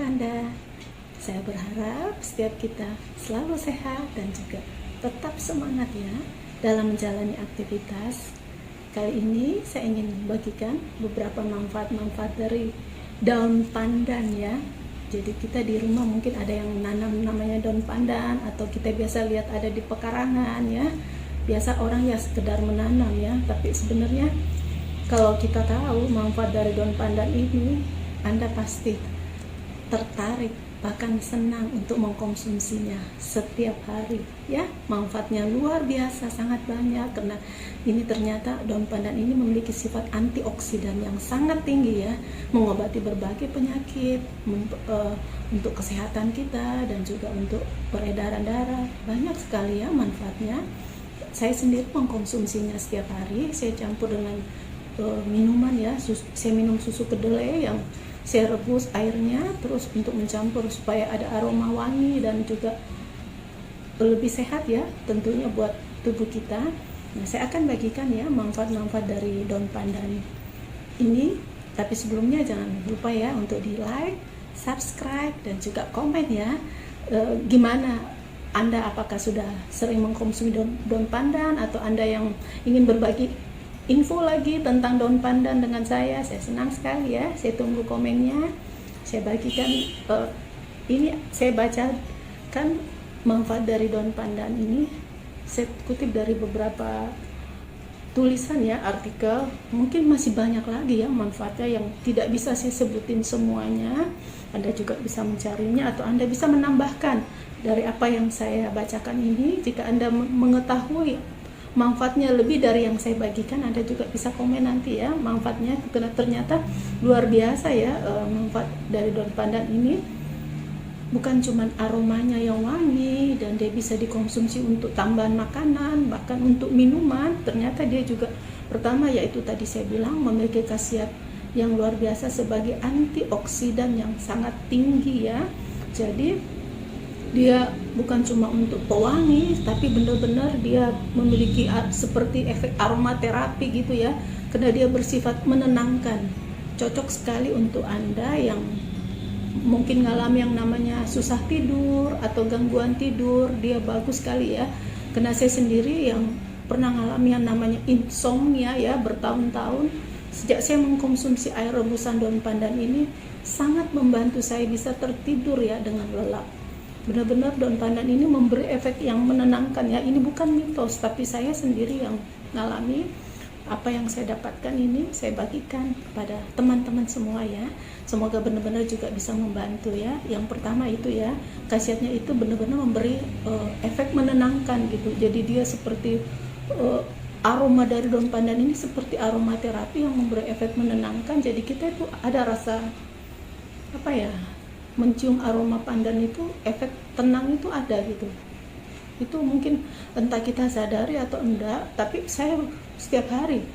Anda. Saya berharap setiap kita selalu sehat dan juga tetap semangat ya dalam menjalani aktivitas. Kali ini saya ingin bagikan beberapa manfaat-manfaat dari daun pandan ya. Jadi kita di rumah mungkin ada yang nanam namanya daun pandan, atau kita biasa lihat ada di pekarangan ya. Biasa orang ya sekedar menanam ya, tapi sebenarnya kalau kita tahu manfaat dari daun pandan ini, Anda pasti tertarik, bahkan senang untuk mengkonsumsinya setiap hari ya. Manfaatnya luar biasa, sangat banyak, karena ini ternyata daun pandan ini memiliki sifat antioksidan yang sangat tinggi ya, mengobati berbagai penyakit, untuk kesehatan kita dan juga untuk peredaran darah. Banyak sekali ya manfaatnya. Saya sendiri mengkonsumsinya setiap hari. Saya campur dengan minuman ya, saya minum susu kedelai yang saya rebus airnya terus untuk mencampur supaya ada aroma wangi dan juga lebih sehat ya tentunya buat tubuh kita. Nah, saya akan bagikan ya manfaat-manfaat dari daun pandan ini. Tapi sebelumnya jangan lupa ya untuk di like, subscribe dan juga komen ya. Gimana Anda, apakah sudah sering mengkonsumsi daun pandan, atau Anda yang ingin berbagi info lagi tentang daun pandan dengan saya senang sekali ya. Saya tunggu komennya. Saya bagikan ini, saya bacakan manfaat dari daun pandan ini. Saya kutip dari beberapa tulisan ya, artikel. Mungkin masih banyak lagi ya manfaatnya yang tidak bisa saya sebutin semuanya. Anda juga bisa mencarinya, atau Anda bisa menambahkan dari apa yang saya bacakan ini. Jika Anda mengetahui manfaatnya lebih dari yang saya bagikan, Anda juga bisa komen nanti ya manfaatnya, karena ternyata luar biasa ya. Manfaat dari daun pandan ini bukan cuma aromanya yang wangi dan dia bisa dikonsumsi untuk tambahan makanan, bahkan untuk minuman. Ternyata dia juga pertama yaitu tadi saya bilang memiliki khasiat yang luar biasa sebagai antioksidan yang sangat tinggi ya. Jadi dia bukan cuma untuk pewangi, tapi benar-benar dia memiliki seperti efek aromaterapi gitu ya, karena dia bersifat menenangkan. Cocok sekali untuk Anda yang mungkin ngalami yang namanya susah tidur atau gangguan tidur. Dia bagus sekali ya, karena saya sendiri yang pernah ngalami yang namanya insomnia ya bertahun-tahun. Sejak saya mengkonsumsi air rebusan daun pandan ini, sangat membantu saya bisa tertidur ya dengan lelap. Benar-benar daun pandan ini memberi efek yang menenangkan ya. Ini bukan mitos, tapi saya sendiri yang ngalami. Apa yang saya dapatkan ini saya bagikan kepada teman-teman semua ya. Semoga benar-benar juga bisa membantu ya. Yang pertama itu ya, khasiatnya itu benar-benar memberi efek menenangkan gitu. Jadi dia seperti aroma dari daun pandan ini seperti aromaterapi yang memberi efek menenangkan. Jadi kita itu ada rasa apa ya, mencium aroma pandan itu efek tenang itu ada gitu. Itu mungkin entah kita sadari atau enggak, tapi saya setiap hari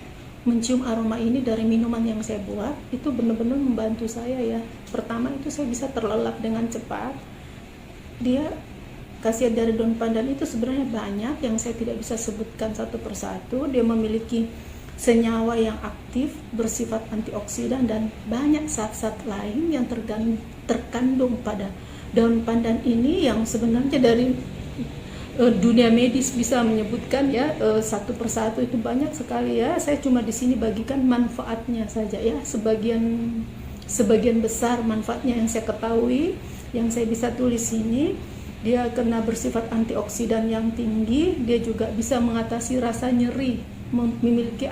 mencium aroma ini dari minuman yang saya buat. Itu benar-benar membantu saya ya. Pertama itu saya bisa terlelap dengan cepat. Dia khasiat dari daun pandan itu sebenarnya banyak yang saya tidak bisa sebutkan satu persatu. Dia memiliki senyawa yang aktif, bersifat antioksidan, dan banyak zat-zat lain yang terkandung pada daun pandan ini yang sebenarnya dari dunia medis bisa menyebutkan ya satu persatu. Itu banyak sekali ya. Saya cuma di sini bagikan manfaatnya saja ya, sebagian besar manfaatnya yang saya ketahui, yang saya bisa tulis ini. Dia karena bersifat antioksidan yang tinggi, dia juga bisa mengatasi rasa nyeri, memiliki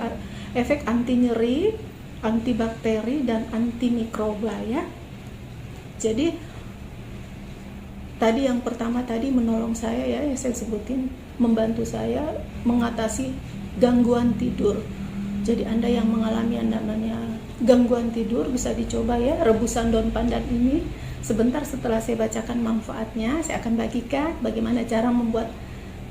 efek anti nyeri, antibakteri dan antimikroba ya. Jadi tadi yang pertama tadi menolong saya ya, yang saya sebutin, membantu saya mengatasi gangguan tidur. Jadi Anda yang mengalami yang namanya gangguan tidur bisa dicoba ya rebusan daun pandan ini. Sebentar setelah saya bacakan manfaatnya, saya akan bagikan bagaimana cara membuat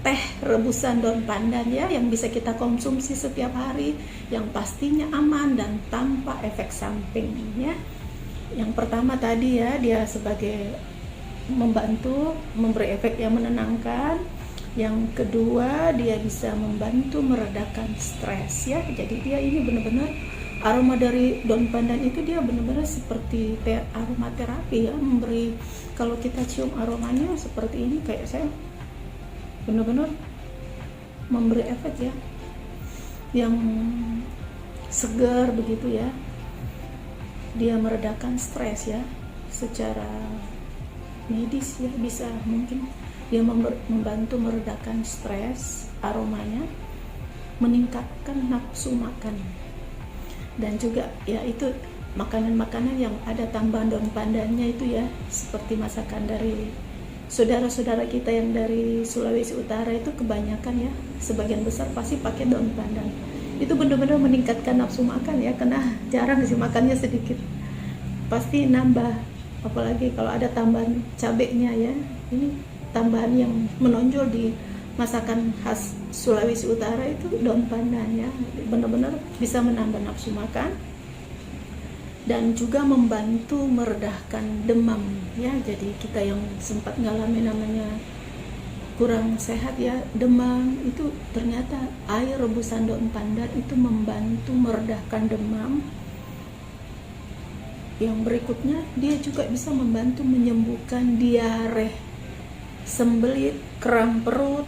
teh rebusan daun pandan ya, yang bisa kita konsumsi setiap hari, yang pastinya aman dan tanpa efek samping ya. Yang pertama tadi ya, dia sebagai membantu memberi efek yang menenangkan. Yang kedua, dia bisa membantu meredakan stres ya. Jadi dia ini benar-benar aroma dari daun pandan itu dia benar-benar seperti aromaterapi ya, memberi, kalau kita cium aromanya seperti ini, kayak saya benar-benar memberi efek ya yang segar begitu ya. Dia meredakan stres ya secara medis ya, bisa mungkin dia membantu meredakan stres, aromanya meningkatkan nafsu makan. Dan juga ya itu makanan-makanan yang ada tambahan daun pandannya itu ya, seperti masakan dari saudara-saudara kita yang dari Sulawesi Utara itu kebanyakan ya, sebagian besar pasti pakai daun pandan. Itu benar-benar meningkatkan nafsu makan ya, karena jarang sih makannya sedikit, pasti nambah. Apalagi kalau ada tambahan cabenya ya, ini tambahan yang menonjol di masakan khas Sulawesi Utara itu daun pandan ya, benar-benar bisa menambah nafsu makan dan juga membantu meredahkan demam ya. Jadi kita yang sempat ngalami namanya kurang sehat ya, demam, itu ternyata air rebusan daun pandan itu membantu meredahkan demam. Yang berikutnya, dia juga bisa membantu menyembuhkan diare, sembelit, kram perut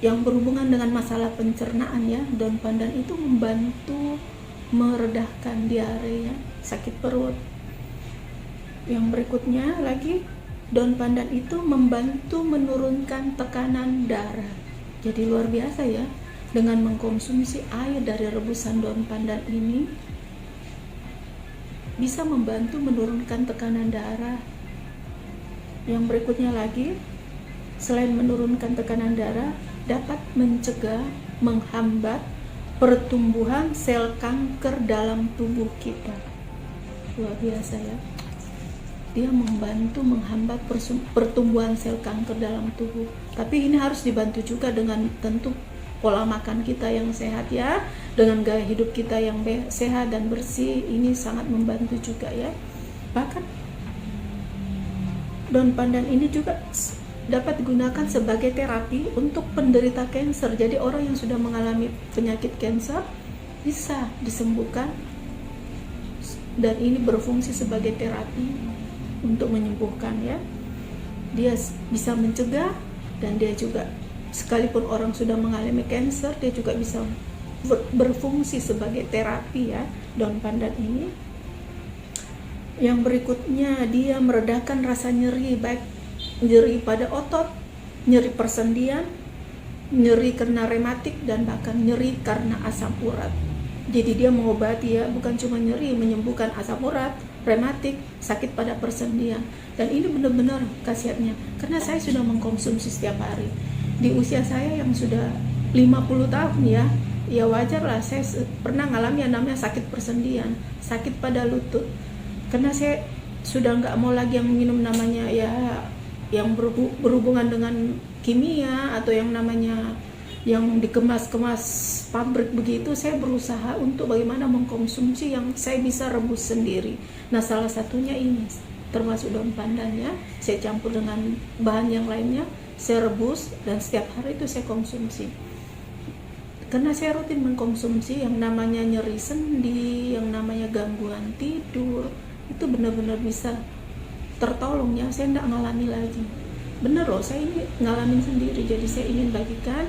yang berhubungan dengan masalah pencernaan ya. Daun pandan itu membantu meredahkan diare ya, sakit perut. Yang berikutnya lagi, daun pandan itu membantu menurunkan tekanan darah. Jadi luar biasa ya, dengan mengkonsumsi air dari rebusan daun pandan ini bisa membantu menurunkan tekanan darah. Yang berikutnya lagi, selain menurunkan tekanan darah, dapat mencegah, menghambat pertumbuhan sel kanker dalam tubuh kita. Luar biasa ya. Dia membantu menghambat pertumbuhan sel kanker dalam tubuh. Tapi ini harus dibantu juga dengan tentu pola makan kita yang sehat ya, dengan gaya hidup kita yang sehat dan bersih. Ini sangat membantu juga ya. Bahkan daun pandan ini juga dapat digunakan sebagai terapi untuk penderita kanker. Jadi orang yang sudah mengalami penyakit kanker bisa disembuhkan, dan ini berfungsi sebagai terapi untuk menyembuhkan ya. Dia bisa mencegah, dan dia juga sekalipun orang sudah mengalami kanker, dia juga bisa berfungsi sebagai terapi ya, daun pandan ini. Yang berikutnya, dia meredakan rasa nyeri, baik nyeri pada otot, nyeri persendian, nyeri karena rematik, dan bahkan nyeri karena asam urat. Jadi dia mengobati ya, bukan cuma nyeri, menyembuhkan asam urat, rematik, sakit pada persendian. Dan ini benar-benar khasiatnya, karena saya sudah mengkonsumsi setiap hari. Di usia saya yang sudah 50 tahun ya wajar lah saya pernah ngalami yang namanya sakit persendian, sakit pada lutut. Karena saya sudah nggak mau lagi yang minum namanya ya yang berhubungan dengan kimia atau yang namanya yang dikemas-kemas pabrik begitu. Saya berusaha untuk bagaimana mengkonsumsi yang saya bisa rebus sendiri. Nah, salah satunya ini termasuk daun pandan ya. Saya campur dengan bahan yang lainnya, saya rebus, dan setiap hari itu saya konsumsi. Karena saya rutin mengkonsumsi yang namanya nyeri sendi, yang namanya gangguan tidur, itu benar-benar bisa tertolong ya. Saya tidak ngalami lagi, bener loh, saya ini ngalamin sendiri. Jadi saya ingin bagikan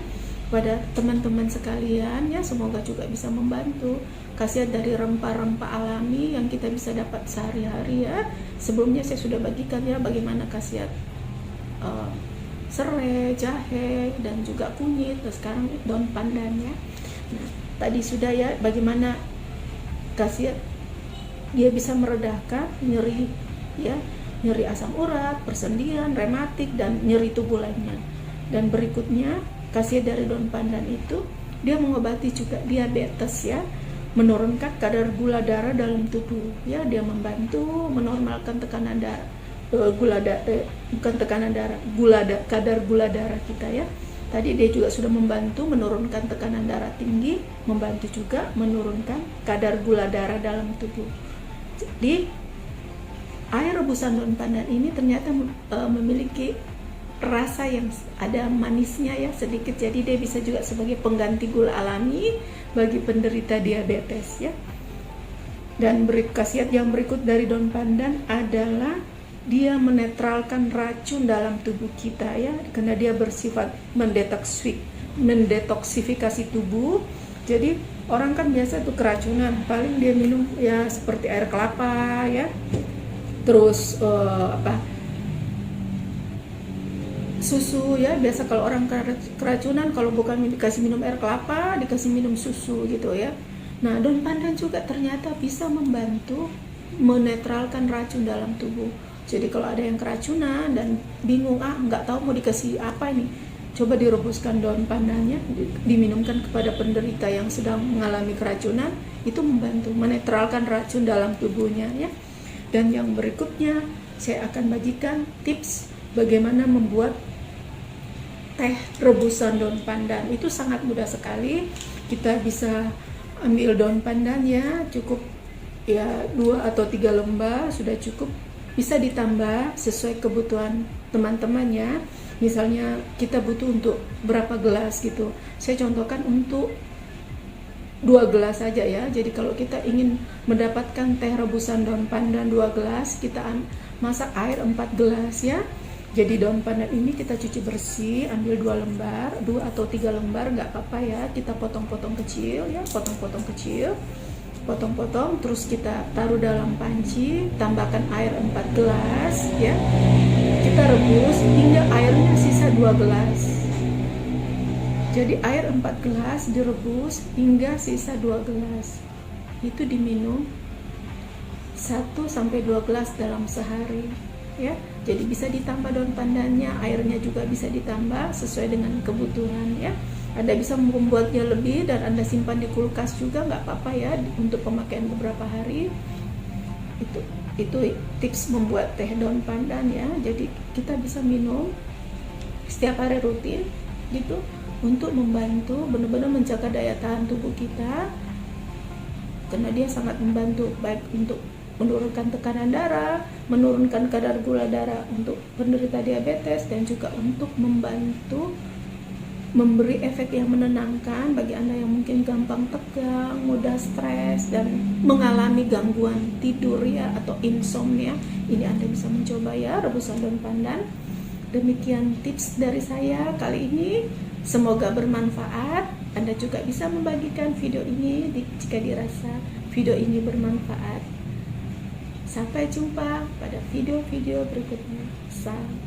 pada teman-teman sekalian ya, semoga juga bisa membantu. Khasiat dari rempah-rempah alami yang kita bisa dapat sehari-hari ya. Sebelumnya saya sudah bagikan ya bagaimana khasiat serai, jahe, dan juga kunyit. Dan sekarang daun pandan ya. Nah, tadi sudah ya bagaimana khasiat dia bisa meredakan nyeri ya, nyeri asam urat, persendian, rematik, dan nyeri tubuh lainnya. Dan berikutnya, khasiat dari daun pandan itu dia mengobati juga diabetes ya, menurunkan kadar gula darah dalam tubuh ya. Dia membantu menormalkan tekanan darah, kadar gula darah kita ya. Tadi dia juga sudah membantu menurunkan tekanan darah tinggi, membantu juga menurunkan kadar gula darah dalam tubuh. Jadi air rebusan daun pandan ini ternyata memiliki rasa yang ada manisnya ya sedikit. Jadi dia bisa juga sebagai pengganti gula alami bagi penderita diabetes ya. Dan khasiat yang berikut dari daun pandan adalah dia menetralkan racun dalam tubuh kita ya, karena dia bersifat mendetoksifikasi tubuh. Jadi orang kan biasa tuh keracunan, paling dia minum ya seperti air kelapa ya, terus susu ya. Biasa kalau orang keracunan, kalau bukan dikasih minum air kelapa, dikasih minum susu gitu ya. Nah, daun pandan juga ternyata bisa membantu menetralkan racun dalam tubuh. Jadi kalau ada yang keracunan dan bingung, nggak tahu mau dikasih apa ini, coba direbuskan daun pandannya, diminumkan kepada penderita yang sedang mengalami keracunan, itu membantu menetralkan racun dalam tubuhnya ya. Dan yang berikutnya saya akan bagikan tips bagaimana membuat teh rebusan daun pandan. Itu sangat mudah sekali. Kita bisa ambil daun pandan ya, cukup ya 2 atau 3 lembar sudah cukup. Bisa ditambah sesuai kebutuhan teman-teman ya. Misalnya kita butuh untuk berapa gelas gitu. Saya contohkan untuk 2 gelas saja ya. Jadi kalau kita ingin mendapatkan teh rebusan daun pandan 2 gelas, kita masak air 4 gelas ya. Jadi daun pandan ini kita cuci bersih, ambil 2 lembar, 2 atau 3 lembar nggak apa-apa ya. Kita potong-potong kecil ya, potong-potong kecil, potong-potong, terus kita taruh dalam panci, tambahkan air 4 gelas ya. Kita rebus hingga airnya sisa 2 gelas. Jadi air 4 gelas direbus hingga sisa 2 gelas. Itu diminum 1-2 gelas dalam sehari ya. Jadi bisa ditambah daun pandannya, airnya juga bisa ditambah sesuai dengan kebutuhan ya. Anda bisa membuatnya lebih dan Anda simpan di kulkas juga nggak apa-apa ya, untuk pemakaian beberapa hari. Itu tips membuat teh daun pandan ya. Jadi kita bisa minum setiap hari rutin gitu, untuk membantu benar-benar menjaga daya tahan tubuh kita, karena dia sangat membantu baik untuk menurunkan tekanan darah, menurunkan kadar gula darah untuk penderita diabetes, dan juga untuk membantu memberi efek yang menenangkan bagi Anda yang mungkin gampang tegang, mudah stres, dan mengalami gangguan tidur ya, atau insomnia. Ini Anda bisa mencoba ya, rebusan daun pandan. Demikian tips dari saya kali ini, semoga bermanfaat. Anda juga bisa membagikan video ini jika dirasa video ini bermanfaat. Sampai jumpa pada video-video berikutnya. Salam.